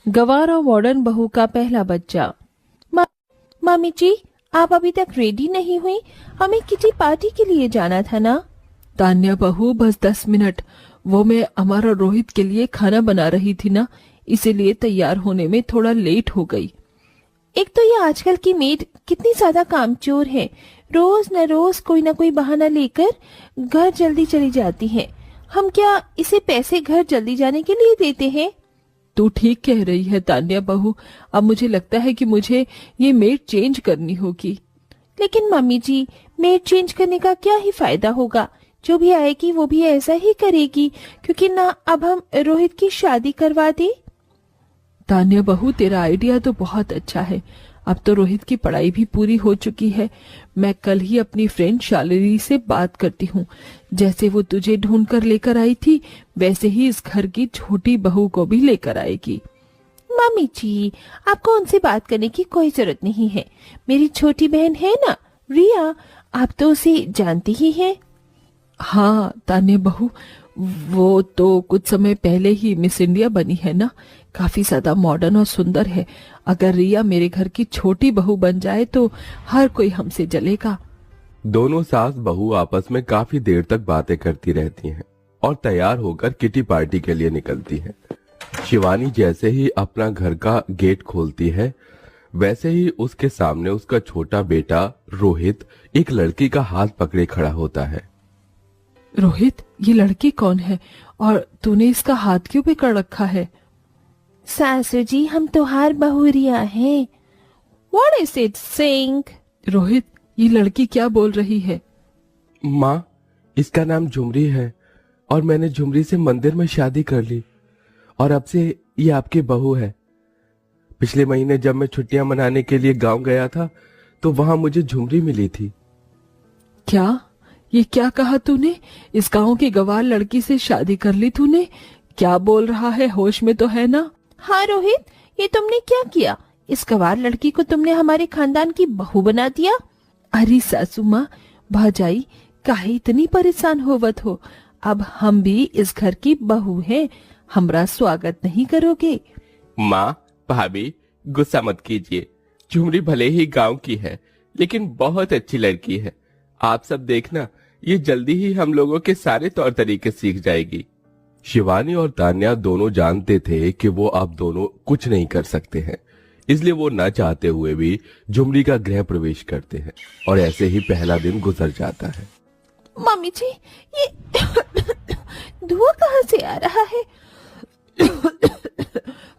गवार और मॉडर्न बहू का पहला बच्चा। मम्मी जी, आप अभी तक रेडी नहीं हुई? हमें किटी पार्टी के लिए जाना था ना। तान्या बहू, बस 10 मिनट। वो मैं हमारा रोहित के लिए खाना बना रही थी ना, इसीलिए तैयार होने में थोड़ा लेट हो गई। एक तो ये आजकल की मेड कितनी ज्यादा कामचोर है, रोज न रोज कोई ना कोई बहाना लेकर घर जल्दी चली जाती है। हम क्या इसे पैसे घर जल्दी जाने के लिए देते हैं? तू ठीक कह रही है तान्या बहू, अब मुझे लगता है कि मुझे ये मेड चेंज करनी होगी। लेकिन मम्मी जी, मेड चेंज करने का क्या ही फायदा होगा? जो भी आएगी वो भी ऐसा ही करेगी, क्योंकि ना अब हम रोहित की शादी करवा दे। तान्या बहू, तेरा आइडिया तो बहुत अच्छा है। अब तो रोहित की पढ़ाई भी पूरी हो चुकी है। मैं कल ही अपनी फ्रेंड शालिनी से बात करती हूँ। जैसे वो तुझे ढूंढ कर लेकर आई थी, वैसे ही इस घर की छोटी बहू को भी लेकर आएगी। मम्मी जी, आपको उनसे बात करने की कोई जरूरत नहीं है। मेरी छोटी बहन है ना रिया, आप तो उसे जानती ही हैं। हाँ तान्या बहू, वो तो कुछ समय पहले ही मिस इंडिया बनी है ना, काफी ज्यादा मॉडर्न और सुंदर है। अगर रिया मेरे घर की छोटी बहू बन जाए तो हर कोई हमसे जलेगा। दोनों सास बहू आपस में काफी देर तक बातें करती रहती हैं और तैयार होकर किटी पार्टी के लिए निकलती हैं। शिवानी जैसे ही अपना घर का गेट खोलती है, वैसे ही उसके सामने उसका छोटा बेटा रोहित एक लड़की का हाथ पकड़े खड़ा होता है। रोहित, ये लड़की कौन है और तूने इसका हाथ क्यों पकड़ रखा है? सासू जी, हम तोहार बहू रिया हैं। What is it saying? Rohit, ये लड़की क्या बोल रही है? माँ, इसका नाम झुमरी है और मैंने झुमरी से मंदिर में शादी कर ली और अब से ये आपकी बहू है। पिछले महीने जब मैं छुट्टियां मनाने के लिए गांव गया था तो वहां मुझे झुमरी मिली थी। क्या? ये क्या कहा तूने? इस गांव की गवार लड़की से शादी कर ली तूने? क्या बोल रहा है? होश में तो है ना? हाँ रोहित, ये तुमने क्या किया? इस गवार लड़की को तुमने हमारे खानदान की बहू बना दिया। अरे सासू माँ, भाजाई, काहे इतनी परेशान होवत हो? अब हम भी इस घर की बहू हैं, हमरा स्वागत नहीं करोगे? माँ, भाभी, गुस्सा मत कीजिए। झुमरी भले ही गांव की है, लेकिन बहुत अच्छी लड़की है। आप सब देखना, ये जल्दी ही हम लोगों के सारे तौर तरीके सीख जाएगी। शिवानी और तान्या दोनों जानते थे कि वो अब दोनों कुछ नहीं कर सकते हैं, इसलिए वो न चाहते हुए भी झुमरी का गृह प्रवेश करते हैं और ऐसे ही पहला दिन गुजर जाता है। मम्मी जी, ये धुआं कहाँ से आ रहा है?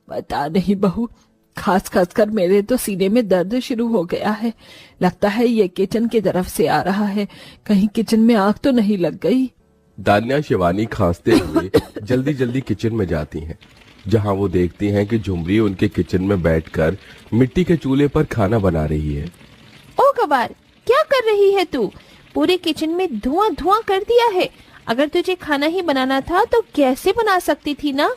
पता नहीं बहू, खास कर मेरे तो सीने में दर्द शुरू हो गया है। लगता है ये किचन की तरफ से आ रहा है। कहीं किचन में आग तो नहीं लग गई? तान्या शिवानी खांसते हुए जल्दी जल्दी किचन में जाती हैं, जहां वो देखती हैं कि झुमरी उनके किचन में बैठकर मिट्टी के चूल्हे पर खाना बना रही है। ओ गवार, क्या कर रही है तू? पूरे किचन में धुआं धुआं कर दिया है। अगर तुझे खाना ही बनाना था तो कैसे बना सकती थी ना?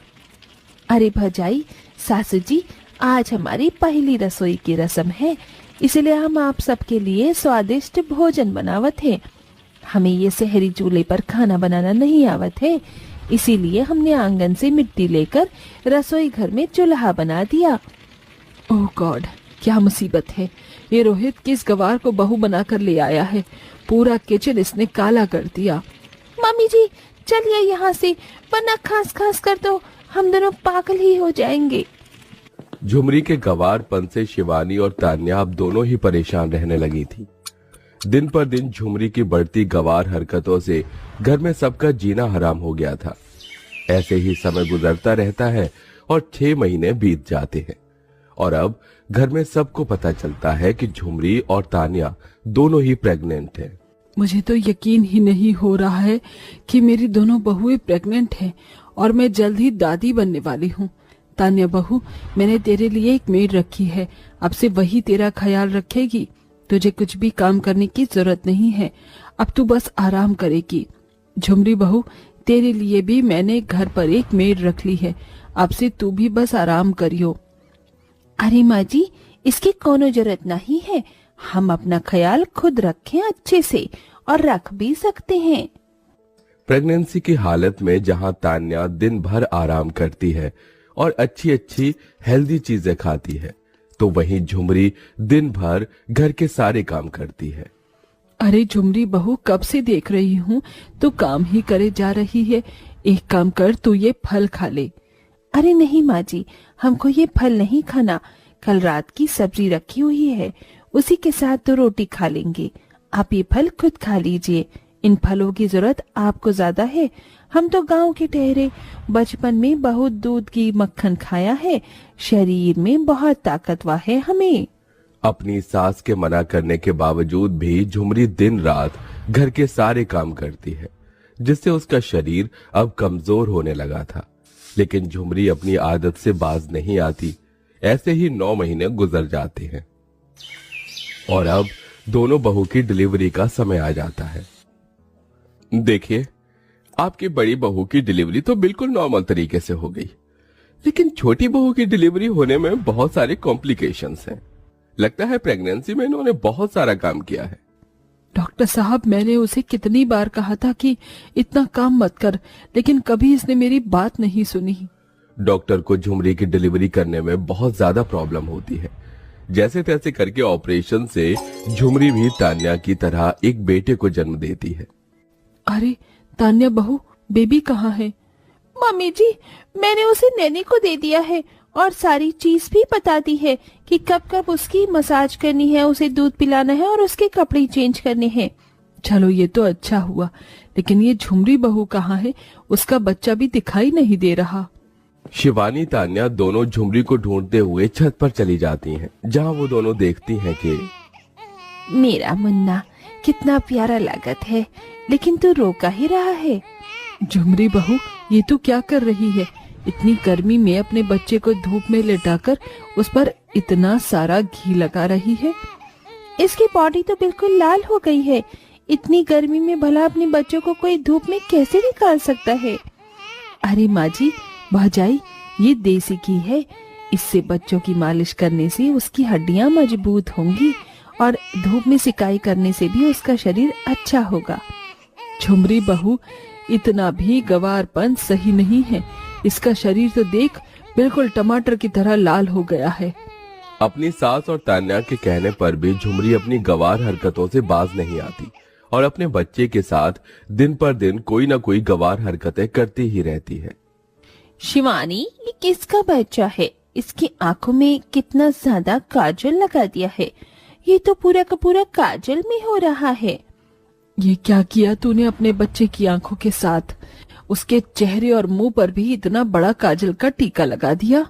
अरे भजाई, सासू जी, आज हमारी पहली रसोई की रस्म है, इसलिए हम आप सबके लिए स्वादिष्ट भोजन बनावत हैं। हमें ये शहरी चूल्हे पर खाना बनाना नहीं आवत है, इसीलिए हमने आंगन से मिट्टी लेकर रसोई घर में चूल्हा बना दिया। ओह गॉड, क्या मुसीबत है! ये रोहित किस गवार को बहू बनाकर ले आया है? पूरा किचन इसने काला कर दिया। मम्मी जी, चलिए यहाँ से, वरना खास खास कर तो हम दोनों पागल ही हो जाएंगे। झुमरी के गवारपन से शिवानी और तान्या अब दोनों ही परेशान रहने लगी थी। दिन पर दिन झुमरी की बढ़ती गवार हरकतों से घर में सबका जीना हराम हो गया था। ऐसे ही समय गुजरता रहता है और 6 महीने बीत जाते हैं और अब घर में सबको पता चलता है कि झुमरी और तान्या दोनों ही प्रेग्नेंट हैं। मुझे तो यकीन ही नहीं हो रहा है कि मेरी दोनों बहुएं प्रेग्नेंट हैं और मैं जल्द ही दादी बनने वाली हूँ। तान्या बहू, मैंने तेरे लिए एक मेड रखी है, अब से वही तेरा ख्याल रखेगी। तुझे कुछ भी काम करने की जरूरत नहीं है, अब तू बस आराम करेगी। झुमरी बहू, तेरे लिए भी मैंने घर पर एक मेड रख ली है, अब से तू भी बस आराम करियो। अरे माँ जी, इसकी कोनो जरूरत नहीं है, हम अपना ख्याल खुद रखें अच्छे से, और रख भी सकते हैं। प्रेगनेंसी की हालत में जहां तान्या दिन भर आराम करती है और अच्छी अच्छी हेल्दी चीजें खाती है, तो वहीं झुमरी दिन भर घर के सारे काम करती है। अरे झुमरी बहू, कब से देख रही हूँ तू काम ही करे जा रही है। एक काम कर, तू ये फल खा ले। अरे नहीं माँ जी, हमको ये फल नहीं खाना। कल रात की सब्जी रखी हुई है, उसी के साथ तो रोटी खा लेंगे। आप ये फल खुद खा लीजिए। इन फलों की जरूरत आपको ज्यादा है। हम तो गांव के ठहरे, बचपन में बहुत दूध की मक्खन खाया है। शरीर में बहुत ताकतवर है हमें। अपनी सास के मना करने के बावजूद भी झुमरी दिन रात घर के सारे काम करती है, जिससे उसका शरीर अब कमजोर होने लगा था। लेकिन झुमरी अपनी आदत से बाज नहीं आती। ऐसे ही 9 महीने गुजर जाते हैं और अब दोनों बहू की डिलीवरी का समय आ जाता है। देखिए, आपकी बड़ी बहू की डिलीवरी तो बिल्कुल नॉर्मल तरीके से हो गई, लेकिन छोटी बहू की डिलीवरी होने में बहुत सारे कॉम्प्लिकेशंस हैं। लगता है प्रेगनेंसी में इन्होंने बहुत सारा काम किया है। डॉक्टर साहब, मैंने उसे कितनी बार कहा था कि इतना काम मत कर, लेकिन कभी इसने मेरी बात नहीं सुनी। डॉक्टर को झुमरी की डिलीवरी करने में बहुत ज्यादा प्रॉब्लम होती है। जैसे तैसे करके ऑपरेशन से झुमरी भी तान्या की तरह एक बेटे को जन्म देती है। अरे तान्या बहू, बेबी कहाँ है? मम्मी जी, मैंने उसे नैनी को दे दिया है और सारी चीज भी बता दी है कि कब कब उसकी मसाज करनी है, उसे दूध पिलाना है और उसके कपड़े चेंज करने हैं। चलो ये तो अच्छा हुआ, लेकिन ये झुमरी बहू कहाँ है? उसका बच्चा भी दिखाई नहीं दे रहा। शिवानी तान्या दोनों झुमरी को ढूंढते हुए छत पर चली जाती हैं, जहां वो दोनों देखती हैं कि मेरा मुन्ना कितना प्यारा लागत है, लेकिन तू रो का ही रहा है। झुमरी बहू, ये तू क्या कर रही है? इतनी गर्मी में अपने बच्चे को धूप में लेटाकर उस पर इतना सारा घी लगा रही है। इसकी बॉडी तो बिल्कुल लाल हो गई है। इतनी गर्मी में भला अपने बच्चों को कोई धूप में कैसे निकाल सकता है? अरे माँ जी, भौजाई, ये देसी घी है। इससे बच्चों की मालिश करने से उसकी हड्डियां मजबूत होंगी और धूप में सिकाई करने से भी उसका शरीर अच्छा होगा। झुमरी बहू, इतना भी गवारपन सही नहीं है। इसका शरीर तो देख, बिल्कुल टमाटर की तरह लाल हो गया है। अपनी सास और तान्या के कहने पर भी झुमरी अपनी गवार हरकतों से बाज नहीं आती और अपने बच्चे के साथ दिन पर दिन कोई ना कोई गवार हरकतें करती ही रहती है। शिवानी, ये किसका बच्चा है? इसकी आंखों में कितना ज्यादा काजल लगा दिया है। ये तो पूरा का पूरा काजल में हो रहा है। ये क्या किया तूने अपने बच्चे की आंखों के साथ? उसके चेहरे और मुंह पर भी इतना बड़ा काजल का टीका लगा दिया।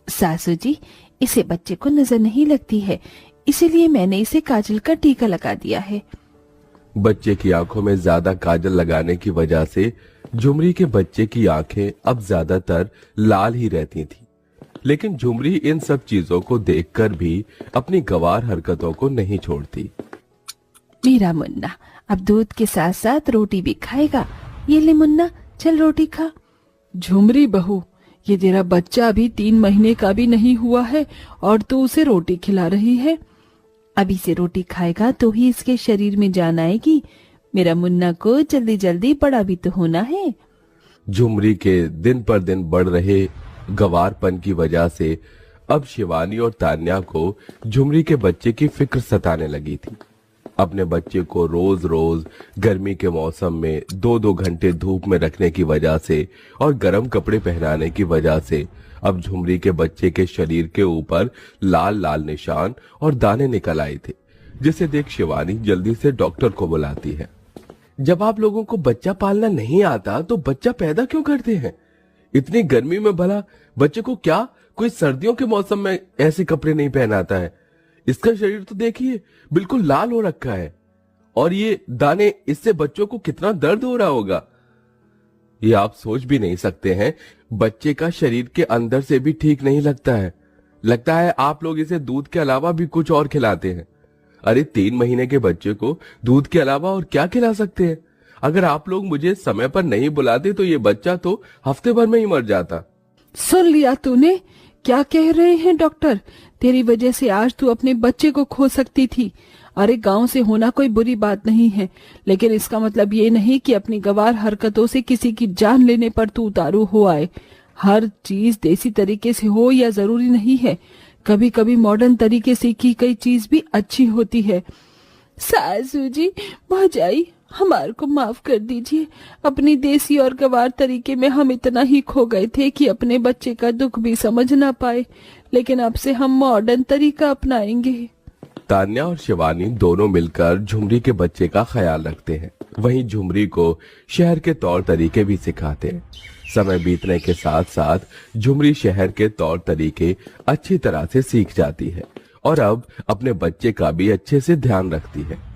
सासू जी, इसे बच्चे को नजर नहीं लगती है, इसीलिए मैंने इसे काजल का टीका लगा दिया है। बच्चे की आंखों में ज्यादा काजल लगाने की वजह से झुमरी के बच्चे की आंखें अब ज्यादातर लाल ही रहती थी। लेकिन झुमरी इन सब चीजों को देखकर भी अपनी गवार हरकतों को नहीं छोड़ती। मेरा मुन्ना अब दूध के साथ साथ रोटी भी खाएगा। ये ले मुन्ना, चल रोटी खा। झुमरी बहू, ये तेरा बच्चा अभी 3 महीने का भी नहीं हुआ है और तू उसे रोटी खिला रही है। अभी से रोटी खाएगा तो ही इसके शरीर में जान आएगी। मेरा मुन्ना को जल्दी जल्दी बड़ा भी तो होना है। झुमरी के दिन पर दिन बढ़ रहे गवारपन की वजह से अब शिवानी और तान्या को झुमरी के बच्चे की फिक्र सताने लगी थी। अपने बच्चे को रोज रोज गर्मी के मौसम में 2-2 घंटे धूप में रखने की वजह से और गर्म कपड़े पहनाने की वजह से अब झुमरी के बच्चे के शरीर के ऊपर लाल लाल निशान और दाने निकल आए थे, जिसे देख शिवानी जल्दी से डॉक्टर को बुलाती है। जब आप लोगों को बच्चा पालना नहीं आता तो बच्चा पैदा क्यों करते हैं? इतनी गर्मी में भला बच्चे को क्या कोई सर्दियों के मौसम में ऐसे कपड़े नहीं पहनाता है? इसका शरीर तो देखिए बिल्कुल लाल हो रखा है और ये दाने, इससे बच्चों को कितना दर्द हो रहा होगा। ये आप सोच भी नहीं सकते हैं। बच्चे का शरीर के अंदर से भी ठीक नहीं लगता है आप लोग इसे दूध के अलावा भी कुछ और खिलाते हैं। अरे 3 महीने के बच्चे को दूध के अलावा और क्या खिला सकते हैं? अगर आप लोग मुझे समय पर नहीं बुलाते तो ये बच्चा तो हफ्ते भर में ही मर जाता। सुन लिया तूने? क्या कह रहे हैं डॉक्टर? तेरी वजह से आज तू अपने बच्चे को खो सकती थी। अरे गांव से होना कोई बुरी बात नहीं है, लेकिन इसका मतलब ये नहीं कि अपनी गवार हरकतों से किसी की जान लेने पर तू उतारू हो आए। हर चीज देसी तरीके से हो या जरूरी नहीं है, कभी कभी मॉडर्न तरीके से की गई चीज भी अच्छी होती है। सासू जी, भौजाई, हमारे को माफ कर दीजिए। अपनी देसी और गंवार तरीके में हम इतना ही खो गए थे कि अपने बच्चे का दुख भी समझ ना पाए, लेकिन अब से हम मॉडर्न तरीका अपनाएंगे। तान्या और शिवानी दोनों मिलकर झुमरी के बच्चे का ख्याल रखते हैं, वहीं झुमरी को शहर के तौर तरीके भी सिखाते हैं। समय बीतने के साथ साथ झुमरी शहर के तौर तरीके अच्छी तरह से सीख जाती है और अब अपने बच्चे का भी अच्छे से ध्यान रखती है।